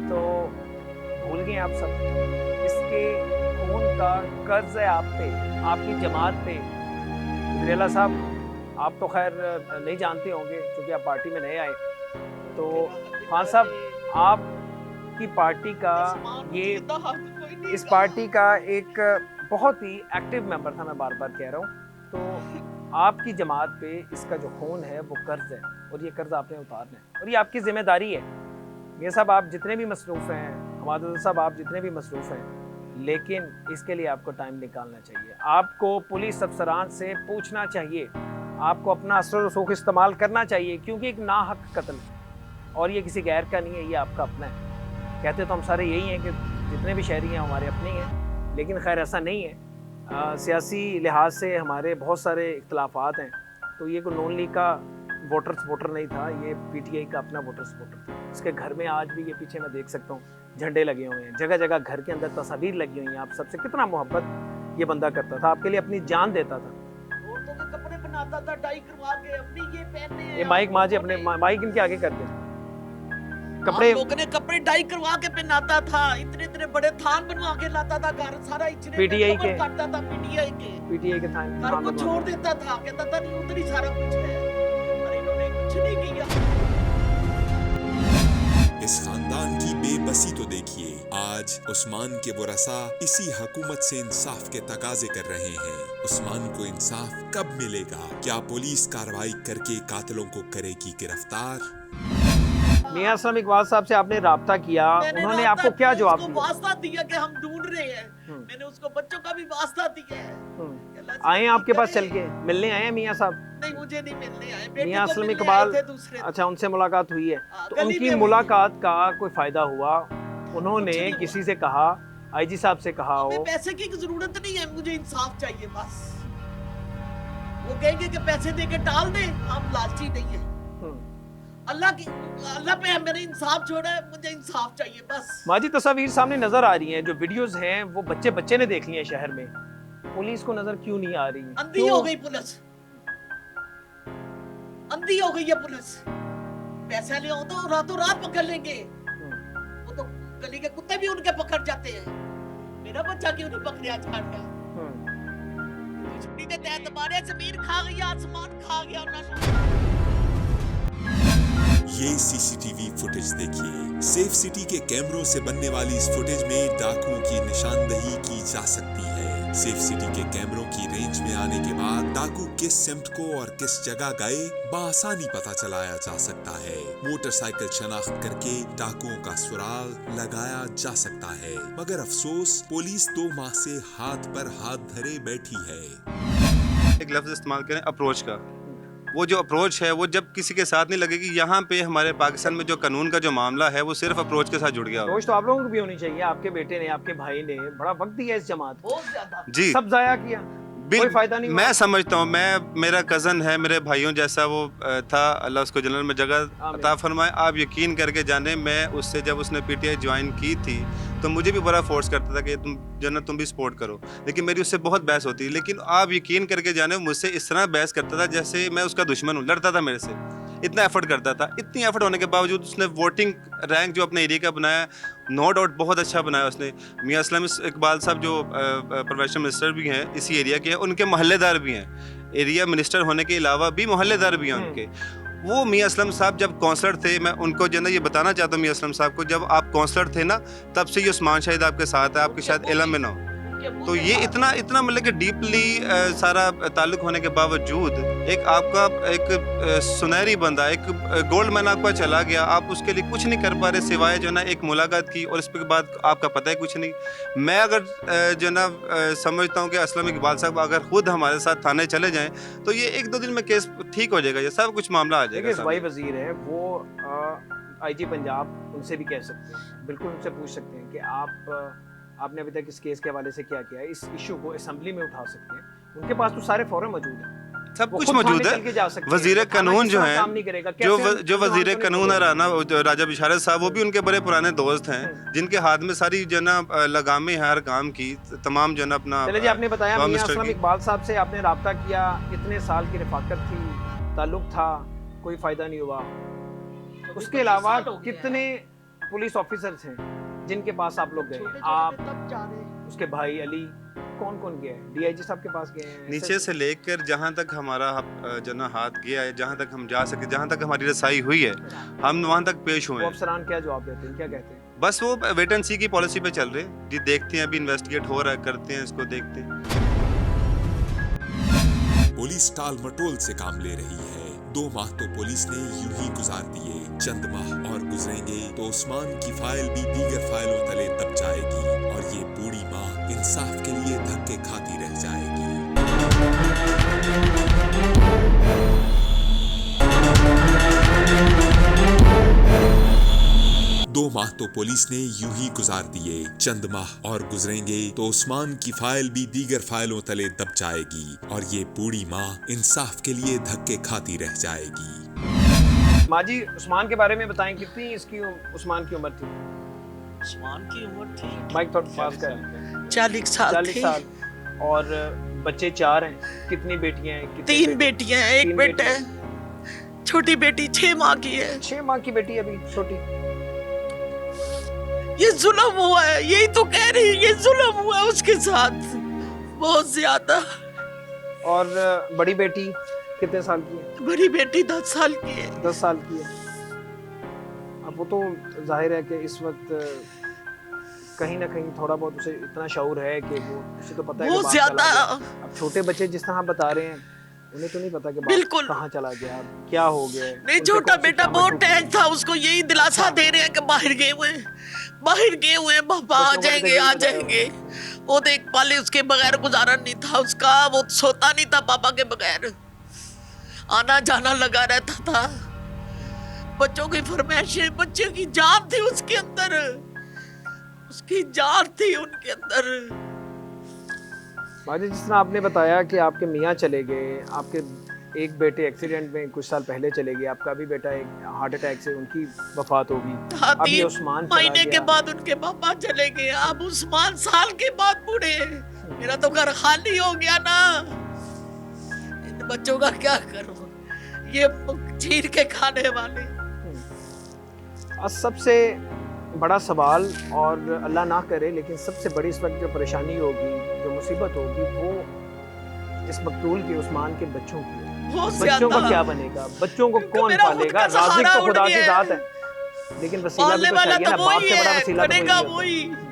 तो भूल गए आप सब, इसके खून का कर्ज है आप पे, आपकी जमात पे। वज़ीर साहब आप तो खैर नहीं जानते होंगे क्योंकि आप पार्टी में नए आए। तो खान साहब आपकी पार्टी का इस पार्टी का एक बहुत ही एक्टिव मेंबर था, मैं बार बार कह रहा हूँ। तो आपकी जमात पे इसका जो खून है वो कर्ज है, और ये कर्ज आपने उतारना है, और ये आपकी जिम्मेदारी है। ये सब आप जितने भी मसरूफ़ हैं, हमाद साहब आप जितने भी मसरूफ़ हैं, लेकिन इसके लिए आपको टाइम निकालना चाहिए। आपको पुलिस अफसरान से पूछना चाहिए, आपको अपना असर रसूख इस्तेमाल करना चाहिए, क्योंकि एक नाहक कत्ल है और ये किसी गैर का नहीं है, ये आपका अपना है। कहते तो हम सारे यही हैं कि जितने भी शहरी हैं हमारे अपने ही हैं, लेकिन खैर ऐसा नहीं है। सियासी लिहाज से हमारे बहुत सारे इख्तलाफात हैं, तो ये कोई नॉन लीग का वोटर नहीं था, ये पीटीआई का अपना वोटर सपोर्टर था। इसके घर में आज भी ये पीछे मैं देख सकता हूँ झंडे लगे हुए हैं, जगह जगह घर के अंदर तस्वीर लगी हुई हैं। आप सबसे कितना मोहब्बत ये बंदा करता था, आपके लिए अपनी जान देता था। औरतों के कपड़े बनाता था, डाई करवा के अपनी ये पहनने हैं। ये माइक माँ जी अपने माइक इनके आगे कर दे। कपड़े लोगों ने कपड़े डाई करवा के पहनाता था, इतने इतने बड़े थान बनवा के लाता था, घर सारा इचने पीटीआई के करता था, पीटीआई के थान घर को छोड़ देता था, कहता था नहीं उधर ही सारा कुछ है, और इन्होंने कुछ नहीं किया। इस खानदान की बेबसी तो देखिए, आज उस्मान के वरसा इसी हुकूमत से इंसाफ के तकाजे कर रहे हैं। उस्मान को इंसाफ कब मिलेगा? क्या पुलिस कार्रवाई करके कातिलों को करेगी गिरफ्तार? मियां असलम इकबाल साहब से आपने राब्ता किया, उन्होंने आपको क्या जवाब दिया? वास्ता दिया कि हम ढूंढ रहे हैं, मैंने उसको बच्चों का भी वास्ता दिया है। आए आपके पास चल के मिलने आए हैं मियां साहब? नहीं, मुझे नहीं मिलने आए, मियां असलम इकबाल, अच्छा उनसे मुलाकात हुई है, तो उनकी मुलाकात का कोई फायदा हुआ? उन्होंने किसी से कहा, आईजी साहब से कहा हो? पैसे की जरूरत नहीं है, मुझे इंसाफ चाहिए बस। वो कहेंगे कि पैसे देके टाल दे, हम लालची नहीं है। अल्लाह पे मैंने इंसाफ छोड़ा है, मुझे इंसाफ चाहिए बस। माजी तस्वीर सामने नजर आ रही हैं, जो वीडियोस हैं वो बच्चे ने देख ली हैं शहर में, पुलिस को नजर क्यों नहीं आ रही? अंधी हो गई पुलिस, अंधी हो गई है पुलिस। पैसा ले आओ तो रातों रात पकड़ लेंगे, वो तो गली के कुत्ते भी उनके पकड़ जाते हैं। मेरा बच्चा क्यों नहीं पकड़िया जा रहा? छुट्टी के तहत हमारे जमीन खा गई, आसमान खा गया उन्होंने। ये सीसीटीवी फुटेज देखिए। सेफ सिटी के कैमरों से बनने वाली इस फुटेज में डाकुओं की निशानदही की जा सकती है। सेफ सिटी के कैमरों की रेंज में आने के बाद डाकू किस सिमत को और किस जगह गए बआसानी पता चलाया जा सकता है। मोटरसाइकिल शनाख्त करके डाकुओं का सुराग लगाया जा सकता है, मगर अफसोस पुलिस 2 माह से हाथ पर हाथ धरे बैठी है। एक लफ्ज इस्तेमाल करें अप्रोच का, वो जो अप्रोच है वो जब किसी के साथ नहीं लगेगी। यहाँ पे हमारे पाकिस्तान में जो कानून का जो मामला है वो सिर्फ अप्रोच के साथ जुड़ गया। अप्रोच तो आप लोगों को भी होनी चाहिए। आपके बेटे ने, आपके भाई ने बड़ा वक्त दिया इस जमात को, बहुत ज्यादा जी, सब जाया किया, कोई फायदा नहीं। मैं समझता हूँ, मेरा कज़न है, मेरे भाइयों जैसा वो था, अल्लाह उसको जन्नत में जगह अता फरमाए। आप यकीन करके जाने, मैं उससे जब उसने पीटीआई ज्वाइन की थी तो मुझे भी बड़ा फोर्स करता था कि तुम भी सपोर्ट करो, लेकिन मेरी उससे बहुत बहस होती। लेकिन आप यकीन करके जाने, मुझसे इस तरह बहस करता था जैसे मैं उसका दुश्मन हूँ, लड़ता था मेरे से, इतना एफर्ट करता था। इतनी एफर्ट होने के बावजूद उसने वोटिंग रैंक जो अपने एरिया का बनाया, नो डाउट बहुत अच्छा बनाया उसने। मियां असलम इकबाल साहब जो प्रोफेशनल मिनिस्टर भी हैं इसी एरिया के हैं, उनके मोहल्लेदार भी हैं, एरिया मिनिस्टर होने के अलावा भी मोहल्लेदार भी हैं उनके। वो मियां असलम साहब जब काउंसलर थे, मैं उनको जो है ना ये बताना चाहता हूँ मियां असलम साहब को, जब आप काउंसलर थे ना तब से ये उस्मान शाहिद आपके साथ है, आपके शायद इलम में ना हो। तो ये इतना मतलब कि डीपली सारा ताल्लुक होने के बावजूद एक आपका एक सुनहरी बंदा, एक गोल्ड मैन आपका चला गया, आप उसके लिए कुछ नहीं कर पा रहे सिवाय जो है ना एक मुलाकात की, और इसके बाद आपका पता है कुछ नहीं। मैं अगर जो है ना समझता हूँ कि असलम इकबाल साहब अगर खुद हमारे साथ थाने चले जाएं तो ये 1-2 दिन में केस ठीक हो जाएगा, ये सब कुछ मामला आ जाएगा। भाई वजीर है वो, IG पंजाब, उनसे भी कह सकते हैं, बिल्कुल उनसे पूछ सकते हैं कि आपने अभी तक इस केस के हवाले से क्या किया है, इस इशू को असेंबली में उठा सकते हैं। उनके पास तो सारे फॉर्म मौजूद हैं, सब कुछ मौजूद है। वजीर कानून जो है, जो वजीर कानून है राना राजा बिशारत साहब, वो भी उनके बड़े पुराने दोस्त हैं, जिनके हाथ में सारी जो ना लगामें हर काम की तमाम जो ना अपना। चलिए जी, आपने बताया मियां असलम इकबाल साहब से आपने रब्ता किया, कितने साल की रफाकत थी, ताल्लुक था, कोई फायदा नहीं हुआ। उसके अलावा कितने पुलिस ऑफिसर्स हैं जिनके पास आप लोग गए? आप, उसके भाई अली, कौन कौन गए? DIG साहब के पास गए हैं? नीचे से लेकर जहाँ तक हमारा जो ना हाथ गया है, जहाँ तक हम जा सके, जहाँ तक हमारी रसाई हुई है, हम वहाँ तक पेश हुए हैं। अफसरान क्या जवाब देते हैं, क्या कहते हैं? बस वो वेट एंड सी की पॉलिसी पे चल रहे हैं जी, देखते हैं, अभी इन्वेस्टिगेट हो रहा है, करते हैं, इसको देखते हैं। पुलिस टाल मटोल से काम ले रही है। 2 माह तो पुलिस ने यूं ही गुजार दिए, चंद माह और गुजरेंगे तो उस्मान की फाइल भी दीगर फाइलों तले दब जाएगी और ये बूढ़ी माँ इंसाफ के लिए धक्के खाती रह जाएगी। 2 माह तो पुलिस ने यूं ही गुजार दिए, चंद माह और गुजरेंगे तो उस्मान की फाइल भी दीगर फाइलों तले दब जाएगी और ये बूढ़ी माँ इंसाफ के लिए धक्के खाती रह जाएगी। माजी, उस्मान के बारे में बताएं, कितनी इसकी उस्मान की उम्र थी? उस्मान की उम्र थी, माइक थोड़ा पास कर, 40 साल 40 साल। और बच्चे 4 हैं, कितनी बेटियां हैं? 3 बेटियां हैं, 1 बेटा है। छोटी बेटी 6 माह की है। 6 माह की बेटी अभी छोटी। ये जुल्म हुआ है, यही तो कह रही है, ये जुल्म हुआ है उसके साथ बहुत ज्यादा। और बड़ी बेटी कितने साल की है? बड़ी बेटी 10 साल की है। 10 साल की है। अब वो तो जाहिर है कि इस वक्त कहीं ना कहीं थोड़ा बहुत उसे इतना शऊर है कि वो, उसे तो पता है बहुत ज्यादा। अब छोटे बच्चे जिस तरह बता रहे हैं, उन्हें तो नहीं पता कि बिल्कुल कहाँ चला गया, क्या हो गया। नहीं, छोटा बेटा बहुत टेंस था, उसको यही दिलासा दे रहे हैं कि बाहर गए हुए हैं, पापा आ जाएंगे। वो देख पाले, उसके बगैर गुजारा नहीं था उसका, वो सोता नहीं था पापा के बगैर, आना जाना लगा रहता था। बच्चों की फरमाइशें, बच्चे की जान थी उसके अंदर, उसकी जान थी उनके अंदर। माजी, जिस तरह आपने बताया कि आपके मियाँ चले गए, आपके एक बेटे एक्सीडेंट में कुछ साल पहले चले गए, आपका भी बेटा एक हार्ट अटैक से उनकी वफात होगी। अब ये उस्मान महीने के बाद उनके पापा चले गए, अब उस्मान साल के बाद बूढ़े। मेरा तो घर खाली हो गया ना, इन बच्चों का क्या करूं, ये चीर के खाने वाले। सबसे बड़ा सवाल, और अल्लाह ना करे, लेकिन सबसे बड़ी इस वक्त जो परेशानी होगी, जो मुसीबत होगी, वो इस मकतूल के, उस्मान के बच्चों की। बच्चों का क्या बनेगा? बच्चों को कौन पालेगा? राज़िक तो खुदा की ज़ात है, लेकिन वसीला भी तो चाहिए ना, बाप से बड़ा वसीला तो वही है।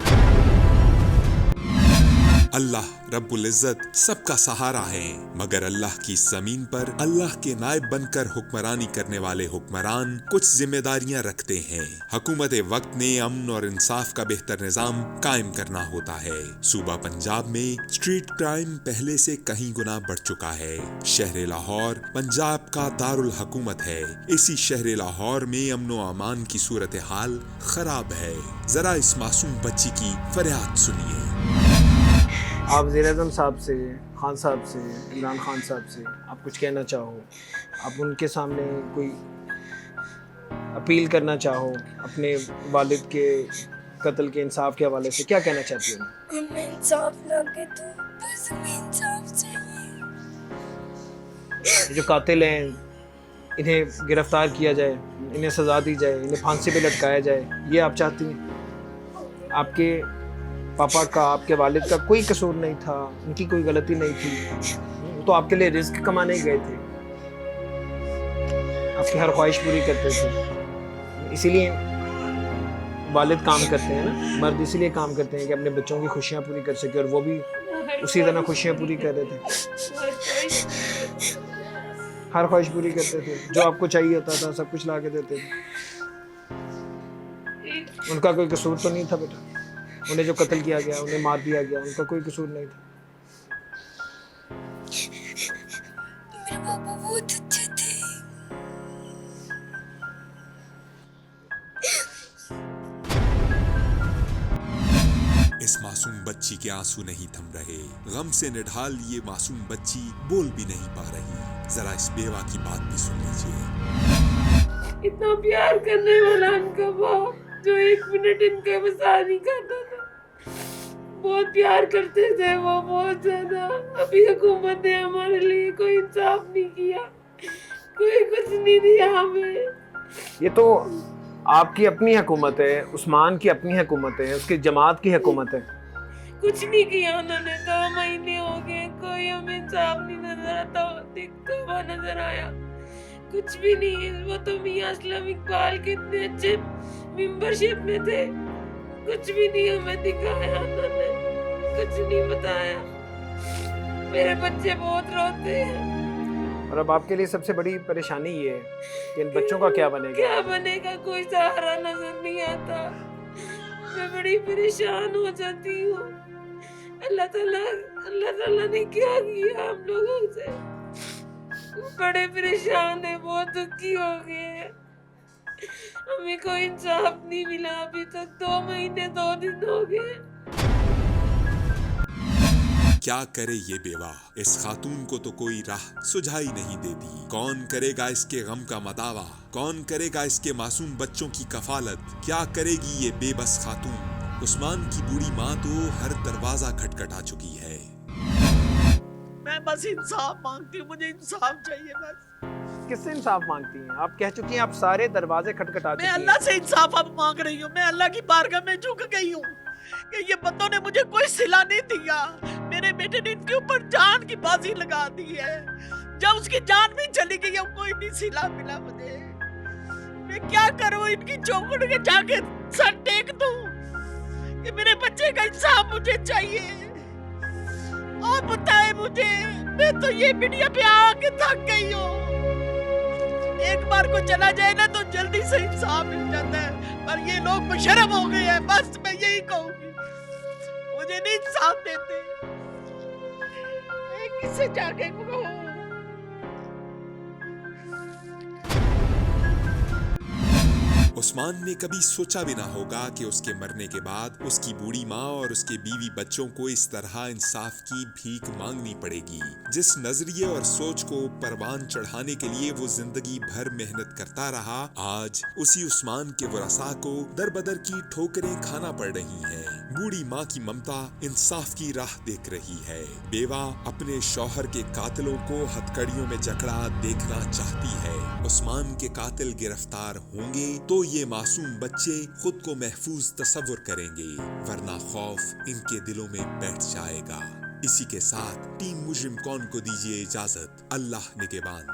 अल्लाह रब्बुल इज़्ज़त सबका सहारा है, मगर अल्लाह की ज़मीन पर अल्लाह के नायब बनकर हुक्मरानी करने वाले हुक्मरान कुछ जिम्मेदारियां रखते हैं। हुकूमत वक्त ने अमन और इंसाफ का बेहतर निज़ाम कायम करना होता है। सूबा पंजाब में स्ट्रीट क्राइम पहले से कहीं गुना बढ़ चुका है। शहर लाहौर पंजाब का दारुल हुकूमत है। इसी शहर लाहौर में अमन व अमान की सूरत हाल खराब है। जरा इस मासूम बच्ची की फरियाद सुनिए। आप वज़ीर-ए-आज़म साहब से, खान साहब से, इमरान खान साहब से आप कुछ कहना चाहो, आप उनके सामने कोई अपील करना चाहो अपने वालिद के कत्ल के इंसाफ के हवाले से क्या कहना चाहती हो? हमें इंसाफ लगे तो बस हमें इंसाफ चाहिए। ये जो कातिल हैं इन्हें गिरफ्तार किया जाए, इन्हें सज़ा दी जाए, इन्हें फांसी पे लटकाया जाए, ये आप चाहती हैं? आपके पापा का, आपके वालिद का कोई कसूर नहीं था, उनकी कोई गलती नहीं थी, वो तो आपके लिए रिस्क कमाने गए थे, आपकी हर ख्वाहिश पूरी करते थे। इसीलिए वालिद काम करते हैं ना, मर्द इसलिए काम करते हैं कि अपने बच्चों की खुशियाँ पूरी कर सके, और वो भी उसी तरह खुशियाँ पूरी कर रहे थे, हर ख्वाहिश पूरी करते थे, जो आपको चाहिए होता था सब कुछ ला के देते थे। उनका कोई कसूर तो नहीं था बेटा, उन्हें जो कत्ल किया गया, उन्हें मार दिया गया, उनका कोई कसूर नहीं था। मेरे पापा बहुत अच्छे थे। इस मासूम बच्ची के आंसू नहीं थम रहे। गम से निढाल ये मासूम बच्ची बोल भी नहीं पा रही। जरा इस बेवा की बात भी सुन लीजिए। इतना प्यार करने वाला उनका बाप, जो 1 मिनट इनका बसा नहीं खाता था। बहुत प्यार करते थे वो, बहुत ज्यादा। अभी हुकूमत ने हमारे लिए कोई इंसाफ नहीं किया, कोई कुछ नहीं दिया हमें। ये तो आपकी अपनी हुकूमत है, उस्मान की अपनी हुकूमत है, उसकी जमात की हुकूमत है। कुछ नहीं किया उन्होंने। 2 महीने हो गए, कोई हमें इंसाफ नहीं नजर आता, दिखता हुआ नजर आया, कुछ भी नहीं। वो तो मियां असलम इकबाल के इतने अच्छे मेंबरशिप में थे, कुछ भी नहीं हमें दिखाया उन्होंने, कुछ नहीं बताया। मेरे बच्चे बहुत रोते हैं। और अब आपके लिए सबसे बड़ी परेशानी ये है कि इन बच्चों का क्या बनेगा? क्या बनेगा, कोई सहारा नजर नहीं आता। मैं बड़ी परेशान हो जाती हूँ। अल्लाह ताला ने क्या किया हम लोगों से, बड़े परेशान है, बहुत दुखी हो गए हैं। हमें कोई इंसाफ नहीं मिला अभी तक, 2 महीने 2 दिन हो गए। क्या करे ये बेवा, इस खातून को तो कोई राह सुझाई नहीं देती। कौन करेगा इसके गम का मदावा, कौन करेगा इसके मासूम बच्चों की कफालत, क्या करेगी ये बेबस खातून। उस्मान की बूढ़ी माँ तो हर दरवाजा खटखटा चुकी है। मैं बस इंसाफ मांगती हूँ, मुझे इंसाफ चाहिए बस। किससे इंसाफ मांगती हैं? आप कह चुकी हैं आप सारे दरवाजे खटखटा चुकी मैं हैं। अल्लाह से इंसाफ अब मांग रही हूँ। मैं अल्लाह की बारगाह में झुक गई हूँ कि ये बंदों ने मुझे कोई सिला नहीं दिया। मेरे बेटे ने इनके ऊपर जान की बाजी लगा दी है। जब उसकी जान भी चली गई है, कोई नहीं सिला मिला मुझे। मैं क्या करूँ, इनकी चौखट के जाके सर टेक दूं कि मेरे बच्चे का इंसाफ मुझे चाहिए। आप बताए मुझे, मैं तो ये मीडिया पे आके थक गई हूँ। एक बार को चला जाए ना तो जल्दी से इंसाफ मिल जाता है, पर ये लोग बेशर्म हो गए हैं। बस मैं यही कहूंगी, मुझे नहीं इंसाफ देते। मैं किससे जाके कहूं? उस्मान ने कभी सोचा भी ना होगा कि उसके मरने के बाद उसकी बूढ़ी माँ और उसके बीवी बच्चों को इस तरह इंसाफ की भीख मांगनी पड़ेगी। जिस नजरिए और सोच को परवान चढ़ाने के लिए वो जिंदगी भर मेहनत करता रहा, आज उसी उस्मान के वरसा को दरबदर की ठोकरें खाना पड़ रही हैं। बूढ़ी माँ की ममता इंसाफ की राह देख रही है। बेवा अपने शौहर के कातिलों को हथकड़ियों में जकड़ा देखना चाहती है। उस्मान के कातिल गिरफ्तार होंगे तो ये मासूम बच्चे खुद को महफूज तसव्वुर करेंगे, वरना खौफ इनके दिलों में बैठ जाएगा। इसी के साथ टीम मुजरिम कौन को दीजिए इजाजत। अल्लाह निगहबान।